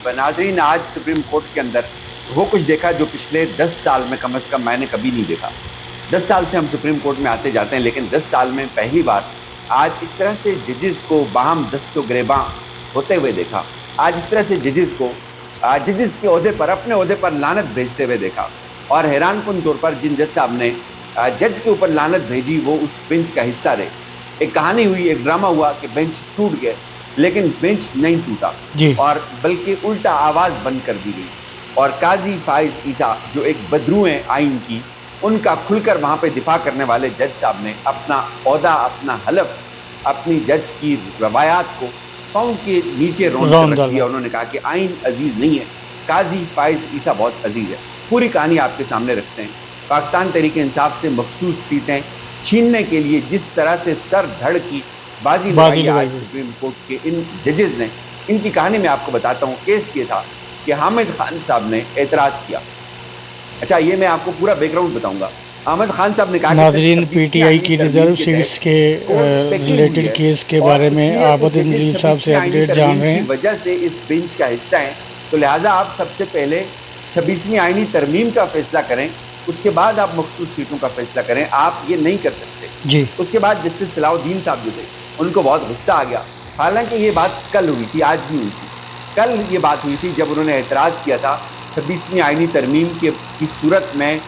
ناظرین، آج supreme court کے اندر وہ کچھ دیکھا جو پچھلے 10 سال میں کم از کم میں نے کبھی نہیں دیکھا۔ 10 سال سے ہم سپریم کورٹ میں آتے جاتے ہیں، لیکن 10 سال میں پہلی بار آج اس طرح سے ججز کو باہم دست و گریباں ہوتے ہوئے دیکھا۔ آج اس طرح سے ججز کو ججز کے عہدے پر، اپنے عہدے پر لعنت بھیجتے ہوئے دیکھا، اور حیران کن طور پر جن جج صاحب نے جج کے اوپر لعنت بھیجی وہ اس بینچ کا حصہ رہے۔ ایک کہانی ہوئی، ایک ڈرامہ ہوا کہ بینچ ٹوٹ گئے، لیکن بینچ نہیں ٹوٹا اور بلکہ الٹا آواز بند کر دی گئی، اور قاضی فائز عیسیٰ جو ایک بدرو ہیں آئین کی، ان کا کھل کر وہاں پہ دفاع کرنے والے جج صاحب نے اپنا عہدہ، اپنا حلف، اپنی جج کی روایات کو پاؤں کے نیچے رونڈ کر رکھ دیا۔ انہوں نے کہا کہ آئین عزیز نہیں ہے، قاضی فائز عیسیٰ بہت عزیز ہے۔ پوری کہانی آپ کے سامنے رکھتے ہیں۔ پاکستان تحریک انصاف سے مخصوص سیٹیں چھیننے کے لیے جس طرح سے سر دھڑ کی بازی لگائی آج سپریم کورٹ کے ان ججز نے، ان کی کہانی میں آپ کو بتاتا ہوں۔ کیس یہ تھا کہ حامد خان صاحب نے اعتراض کیا۔ اچھا، یہ میں آپ کو پورا بیک گراؤنڈ بتاؤں گا۔ حامد خان صاحب نے کہا ناظرین، پی ٹی آئی کی ریزرو سیٹس کے ریلیٹڈ کیس کے بارے میں عابد ندیم صاحب سے اپڈیٹ جان رہے ہیں۔ وجہ سے اس بینچ کا حصہ ہیں، تو لہٰذا آپ سب سے پہلے 26ویں آئینی ترمیم کا فیصلہ کریں، اس کے بعد آپ مخصوص سیٹوں کا فیصلہ کریں۔ آپ یہ نہیں کر سکتے۔ جی، اس کے بعد جسٹس صلاح الدین صاحب جو تھے ان کو بہت غصہ آ گیا، حالانکہ یہ بات کل ہوئی تھی، آج بھی ہوئی تھی۔ کل یہ بات ہوئی تھی جب انہوں نے اعتراض کیا تھا 26ویں آئینی ترمیم کی صورت میں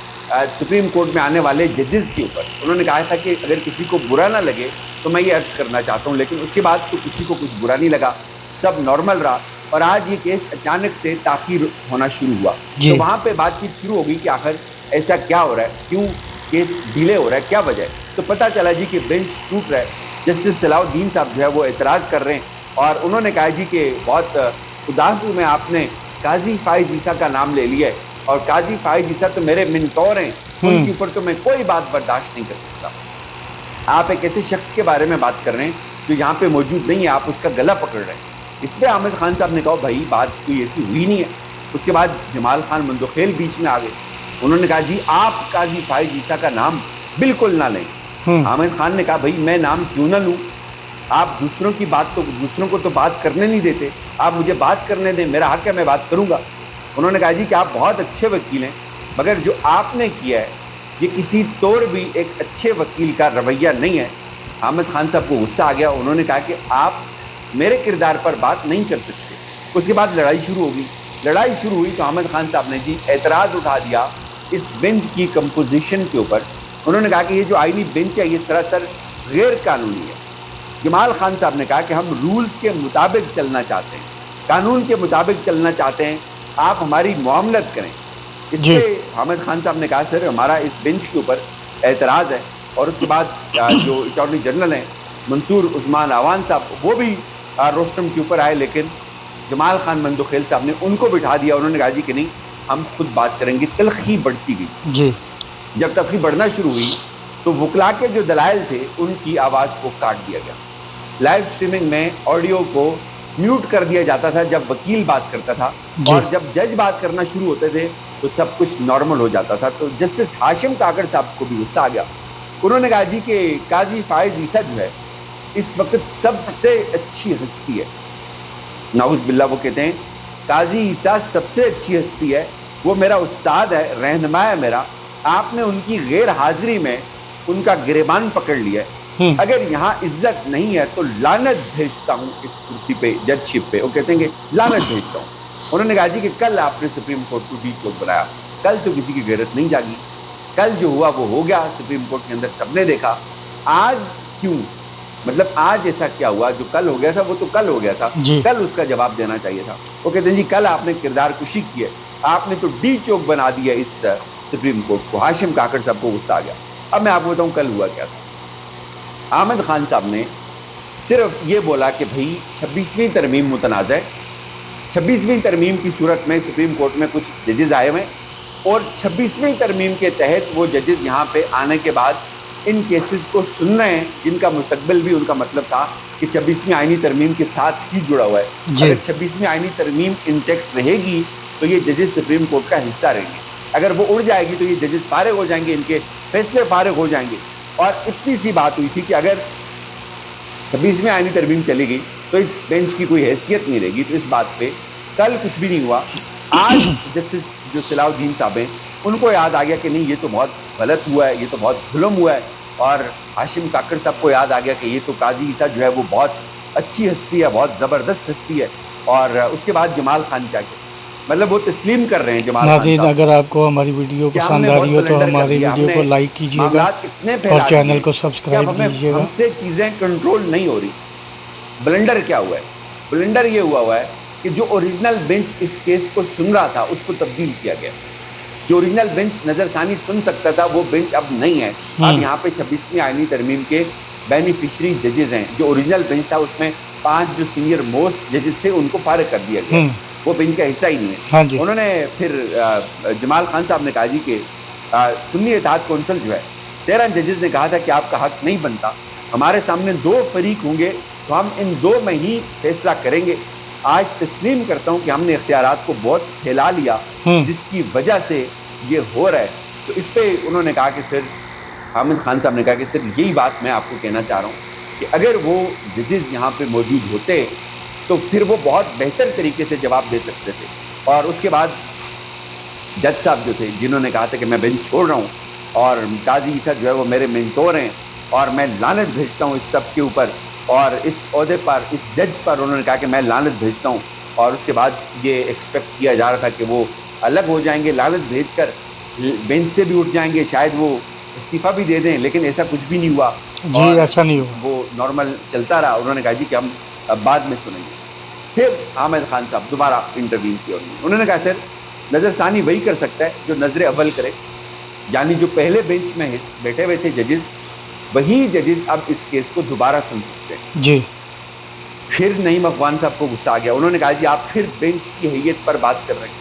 سپریم کورٹ میں آنے والے ججز کے اوپر۔ انہوں نے کہا تھا کہ اگر کسی کو برا نہ لگے تو میں یہ عرض کرنا چاہتا ہوں، لیکن اس کے بعد تو کسی کو کچھ برا نہیں لگا، سب نارمل رہا، اور آج یہ کیس اچانک سے تاخیر ہونا شروع ہوا۔ تو وہاں پہ بات چیت شروع ہو گئی کہ آخر ایسا کیا ہو رہا ہے، کیوں کیس ڈیلے ہو رہا ہے، کیا وجہ ہے؟ تو پتہ چلا جی کہ بینچ ٹوٹ رہا ہے۔ جسٹس صلاح الدین صاحب جو ہے وہ اعتراض کر رہے ہیں، اور انہوں نے کہا جی کہ بہت اداس ہوں میں، آپ نے قاضی فائز عیسیٰ کا نام لے لیا ہے، اور قاضی فائز عیسیٰ تو میرے منٹور ہیں، ان کے اوپر تو میں کوئی بات برداشت نہیں کر سکتا۔ آپ ایک ایسے شخص کے بارے میں بات کر رہے ہیں جو یہاں پہ موجود نہیں ہے، آپ اس کا گلا پکڑ رہے ہیں۔ اس پہ حامد خان صاحب نے کہا بھائی بات کوئی ایسی ہوئی نہیں ہے۔ اس کے بعد جمال خان مندوخیل بیچ میں آ گئے، انہوں نے کہا جی آپ قاضی فائز عیسیٰ کا نام بالکل نہ لیں۔ حامد خان نے کہا بھائی میں نام کیوں نہ لوں، آپ دوسروں کی بات تو، دوسروں کو تو بات کرنے نہیں دیتے، آپ مجھے بات کرنے دیں، میرا حق ہے، میں بات کروں گا۔ انہوں نے کہا جی کہ آپ بہت اچھے وکیل ہیں، مگر جو آپ نے کیا ہے یہ کسی طور بھی ایک اچھے وکیل کا رویہ نہیں ہے۔ حامد خان صاحب کو غصہ آ گیا، انہوں نے کہا کہ آپ میرے کردار پر بات نہیں کر سکتے۔ اس کے بعد لڑائی شروع ہو گئی۔ لڑائی شروع ہوئی تو حامد خان صاحب نے جی اعتراض اٹھا دیا اس بینچ کی کمپوزیشن کے اوپر۔ انہوں نے کہا کہ یہ جو آئینی بینچ ہے یہ سراسر غیر قانونی ہے۔ جمال خان صاحب نے کہا کہ ہم رولز کے مطابق چلنا چاہتے ہیں، قانون کے مطابق چلنا چاہتے ہیں، آپ ہماری معاملت کریں۔ اس پہ حامد خان صاحب نے کہا سر ہمارا اس بینچ کے اوپر اعتراض ہے۔ اور اس کے بعد جو اٹارنی جنرل ہیں منصور عثمان اعوان صاحب، وہ بھی روسٹرم کے اوپر آئے، لیکن جمال خان مندوخیل صاحب نے ان کو بٹھا دیا۔ انہوں نے کہا جی کہ نہیں، ہم خود بات کریں گے۔ تلخی بڑھتی گئی۔ جب تلخی بڑھنا شروع ہوئی تو وکلا کے جو دلائل تھے ان کی آواز کو کاٹ دیا گیا۔ لائیو سٹریمنگ میں آڈیو کو میوٹ کر دیا جاتا تھا جب وکیل بات کرتا تھا، اور جب جج بات کرنا شروع ہوتے تھے تو سب کچھ نارمل ہو جاتا تھا۔ تو جسٹس ہاشم کاکڑ صاحب کو بھی غصہ آ گیا۔ انہوں نے کہا جی کہ قاضی فائز عیسیٰ جو ہے اس وقت سب سے اچھی ہستی ہے۔ نعوذ باللہ، وہ کہتے ہیں قاضی عیسیٰ سب سے اچھی ہستی ہے، وہ میرا استاد ہے، رہنما ہے میرا، آپ نے ان کی غیر حاضری میں ان کا گریبان پکڑ لیا ہے۔ اگر یہاں عزت نہیں ہے تو لعنت بھیجتا ہوں اس کرسی پہ، جج شپ پہ۔ وہ کہتے ہیں کہ لعنت بھیجتا ہوں۔ انہوں نے کہا جی کہ کل آپ نے سپریم کورٹ کو ڈی چوک بنایا، کل تو کسی کی غیرت نہیں جاگی، کل جو ہوا وہ ہو گیا، سپریم کورٹ کے اندر سب نے دیکھا۔ آج کیوں، مطلب آج ایسا کیا ہوا؟ جو کل ہو گیا تھا وہ تو کل ہو گیا تھا، کل اس کا جواب دینا چاہیے تھا۔ وہ کہتے ہیں جی کل آپ نے کردار کشی کی ہے، آپ نے تو ڈی چوک بنا دیا اس سپریم کورٹ کو۔ ہاشم کاکڑ صاحب کو غصہ آ گیا۔ اب میں آپ کو بتاؤں کل ہوا کیا تھا۔ حامد خان صاحب نے صرف یہ بولا کہ بھائی 26ویں ترمیم متنازع ہے، 26ویں ترمیم کی صورت میں سپریم کورٹ میں کچھ ججز آئے ہوئے، اور 26ویں ترمیم کے تحت وہ ججز یہاں پہ آنے کے بعد ان کیسز کو سن رہے ہیں جن کا مستقبل بھی ان کا مطلب تھا کہ 26ویں آئینی ترمیم کے ساتھ ہی جڑا ہوا ہے۔ اگر 26ویں آئینی ترمیم انٹیکٹ رہے گی تو یہ ججز سپریم کورٹ کا حصہ رہیں گے، اگر وہ اڑ جائے گی تو یہ ججز فارغ ہو جائیں گے، ان کے فیصلے فارغ ہو جائیں گے۔ اور اتنی سی بات ہوئی تھی کہ اگر 26ویں آئینی ترمیم چلی گئی تو اس بینچ کی کوئی حیثیت نہیں رہے گی۔ تو اس بات پہ کل کچھ بھی نہیں ہوا. آج جسٹس جو صلاح الدین صاحب ہیں ان کو یاد آ گیا کہ نہیں یہ تو بہت غلط ہوا ہے, یہ تو بہت ظلم ہوا ہے, اور ہاشم کاکڑ صاحب کو یاد آ گیا کہ یہ تو قاضی عیسیٰ جو ہے وہ بہت اچھی ہستی ہے, بہت زبردست ہستی ہے. اور اس کے بعد جمال خان کیا کہ مطلب وہ تسلیم کر رہے ہیں جمال خان ناظرین, صاحب. اگر آپ کو ہماری ویڈیو کہ ہم پسند نے آ بہت رہی ہو تو بلنڈر کر ہماری دیا, ہم ویڈیو نے کو لائک کیجیے گا معاملات اتنے اور پھیلا چینل دیے کو کہ سبسکرائب اب ہمیں کیجیے ہم گا. سے چیزیں کنٹرول نہیں ہو رہی. بلنڈر کیا ہوا ہے؟ بلنڈر یہ ہوا ہے کہ جو اوریجنل بینچ اس کیس کو سن رہا تھا اس کو تبدیل کیا گیا. جو اوریجنل بینچ نظر ثانی سن سکتا تھا وہ بینچ اب نہیں ہے. اب یہاں پہ 26ویں آئینی ترمیم کے بینیفیشری ججز ہیں. جو اوریجنل بینچ تھا اس میں 5 جو سینئر موسٹ ججز تھے ان کو فارغ کر دیا گیا, وہ بینچ کا حصہ ہی نہیں ہے. ہاں جی, انہوں نے پھر جمال خان صاحب نے کہا جی کہ سنی اتحاد کونسل جو ہے 13 ججز نے کہا تھا کہ آپ کا حق نہیں بنتا, ہمارے سامنے 2 فریق ہوں گے تو ہم ان 2 میں ہی فیصلہ کریں گے. آج تسلیم کرتا ہوں کہ ہم نے اختیارات کو بہت پھیلا لیا جس کی وجہ سے یہ ہو رہا ہے. تو اس پہ انہوں نے کہا کہ سر, حامد خان صاحب نے کہا کہ سر یہی بات میں آپ کو کہنا چاہ رہا ہوں کہ اگر وہ ججز یہاں پہ موجود ہوتے تو پھر وہ بہت بہتر طریقے سے جواب دے سکتے تھے. اور اس کے بعد جج صاحب جو تھے جنہوں نے کہا تھا کہ میں بینچ چھوڑ رہا ہوں اور قاضی عیسیٰ جو ہے وہ میرے مینٹور ہیں اور میں لعنت بھیجتا ہوں اس سب کے اوپر, اور اس عہدے پر, اس جج پر انہوں نے کہا کہ میں لعنت بھیجتا ہوں. اور اس کے بعد یہ ایکسپیکٹ کیا جا رہا تھا کہ وہ الگ ہو جائیں گے, لعنت بھیج کر بینچ سے بھی اٹھ جائیں گے, شاید وہ استعفیٰ بھی دے دیں, لیکن ایسا کچھ بھی نہیں ہوا. جی ایسا نہیں ہوا, وہ نارمل چلتا رہا. انہوں نے کہا جی کہ ہم بعد میں سنیں گے. پھر حامد خان صاحب دوبارہ انٹرویو کیا. انہوں نے کہا سر نظر ثانی وہی کر سکتا ہے جو نظر اول کرے, یعنی جو پہلے بینچ میں بیٹھے ہوئے تھے ججز, وہی ججز اب اس کیس کو دوبارہ سن سکتے ہیں. جی پھر نعیم افغان صاحب کو غصہ آ گیا. انہوں نے کہا جی آپ پھر بینچ کی حیثیت پر بات کر رہے ہیں,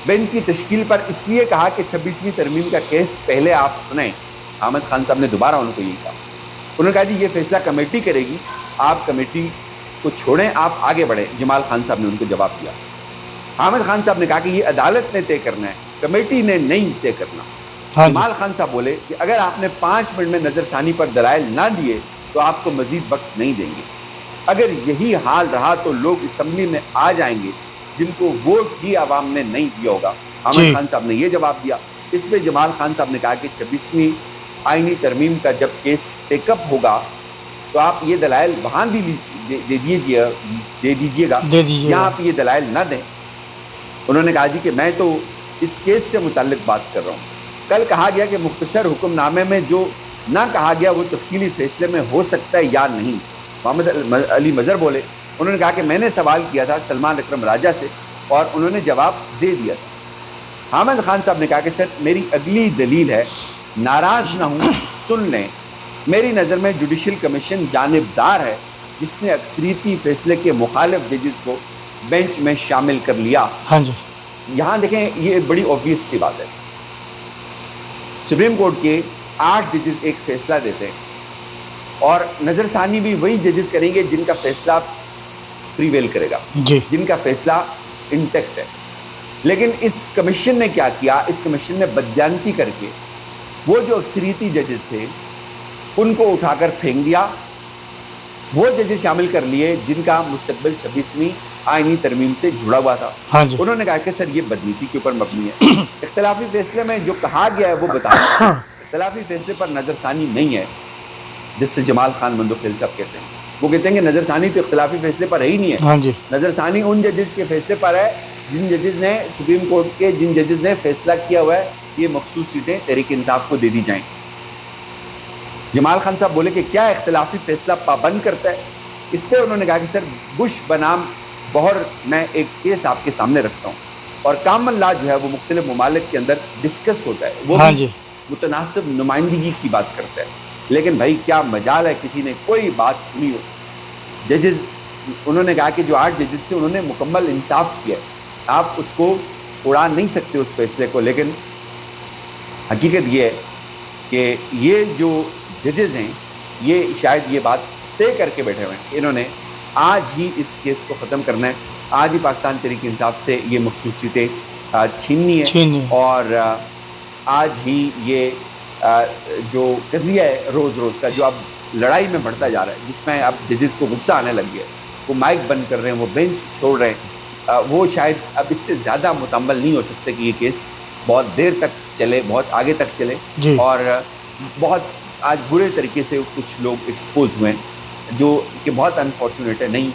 بینچ کی تشکیل پر اس لیے کہا کہ 26ویں ترمیم کا کیس پہلے آپ سنیں. حامد خان صاحب نے دوبارہ ان کو یہی کہا. انہوں نے کہا جی یہ فیصلہ کمیٹی کرے گی, آپ کمیٹی کو چھوڑیں, آپ آگے بڑھیں. جمال خان صاحب نے ان کو جواب دیا. حامد خان صاحب نے کہا کہ یہ عدالت نے طے کرنا ہے, کمیٹی نے نہیں طے کرنا. جمال خان صاحب بولے کہ اگر آپ نے 5 منٹ میں نظر ثانی پر دلائل نہ دیے تو آپ کو مزید وقت نہیں دیں گے. اگر یہی حال رہا تو لوگ اسمبلی میں آ جائیں گے جن کو ووٹ بھی عوام نے نہیں دیا ہوگا. حامد خان صاحب نے یہ جواب دیا. اس پہ جمال خان صاحب نے کہا کہ 26ویں آئینی ترمیم کا جب کیس ٹیک اپ ہوگا تو آپ یہ دلائل وہاں دے دیجیے گا, یہاں آپ یہ دلائل نہ دیں. انہوں نے کہا جی کہ میں تو اس کیس سے متعلق بات کر رہا ہوں. کل کہا گیا کہ مختصر حکم نامے میں جو نہ کہا گیا وہ تفصیلی فیصلے میں ہو سکتا ہے یا نہیں. محمد علی مظہر بولے. انہوں نے کہا کہ میں نے سوال کیا تھا سلمان اکرم راجہ سے اور انہوں نے جواب دے دیا تھا. حامد خان صاحب نے کہا کہ سر میری اگلی دلیل ہے, ناراض نہ ہوں سن لیں. میری نظر میں جوڈیشل کمیشن جانبدار ہے جس نے اکثریتی فیصلے کے مخالف ججز کو بینچ میں شامل کر لیا. ہاں جی, یہاں دیکھیں یہ بڑی اوبویس سی بات ہے. سپریم کورٹ کے 8 ججز ایک فیصلہ دیتے ہیں اور نظر ثانی بھی وہی ججز کریں گے جن کا فیصلہ پریویل کرے گا, جن کا فیصلہ انٹیکٹ ہے. لیکن اس کمیشن نے کیا کیا, اس کمیشن نے بددیانتی کر کے وہ جو اکثریتی ججز تھے ان کو اٹھا کر پھینک دیا, وہ ججز شامل کر لیے جن کا مستقبل 26ویں آئینی ترمیم سے جڑا ہوا تھا. انہوں نے کہا کہ سر یہ بدنیتی کے اوپر مبنی ہے. اختلافی فیصلے میں جو کہا گیا ہے وہ بتایا, اختلافی فیصلے پر نظر ثانی نہیں ہے, جس سے جمال خان مندوخیل صاحب کہتے ہیں. وہ کہتے ہیں کہ نظر ثانی تو اختلافی فیصلے پر ہی نہیں ہے. نظر ثانی ان ججز کے فیصلے پر ہے جن ججز نے سپریم کورٹ کے جن ججز نے فیصلہ کیا ہوا ہے یہ مخصوص سیٹیں تحریک انصاف کو دے دی جائیں. جمال خان صاحب بولے کہ کیا اختلافی فیصلہ پابند کرتا ہے. اس پہ انہوں نے کہا کہ سر بش بنام بہر میں ایک کیس آپ کے سامنے رکھتا ہوں اور کامن لا جو ہے وہ مختلف ممالک کے اندر ڈسکس ہوتا ہے, وہ بھی متناسب نمائندگی کی بات کرتا ہے. لیکن بھائی کیا مجال ہے کسی نے کوئی بات سنی ہو. ججز انہوں نے کہا کہ جو 8 ججز تھے انہوں نے مکمل انصاف کیا ہے, آپ اس کو اڑا نہیں سکتے اس فیصلے کو. لیکن حقیقت یہ ہے کہ یہ جو ججز ہیں یہ شاید یہ بات طے کر کے بیٹھے ہوئے ہیں, انہوں نے آج ہی اس کیس کو ختم کرنا ہے, آج ہی پاکستان تحریک انصاف سے یہ مخصوص سیٹیں چھیننی ہے اور آج ہی یہ جو قضیہ ہے روز روز کا جو اب لڑائی میں بڑھتا جا رہا ہے, جس میں اب ججز کو غصہ آنے لگ گیا ہے, وہ مائک بند کر رہے ہیں, وہ بینچ چھوڑ رہے ہیں, وہ شاید اب اس سے زیادہ متحمل نہیں ہو سکتے کہ یہ کیس بہت دیر تک چلے, بہت آگے تک چلے. اور بہت آج برے طریقے سے کچھ لوگ ایکسپوز ہوئے ہیں جو کہ بہت انفارچونیٹ ہے. نہیں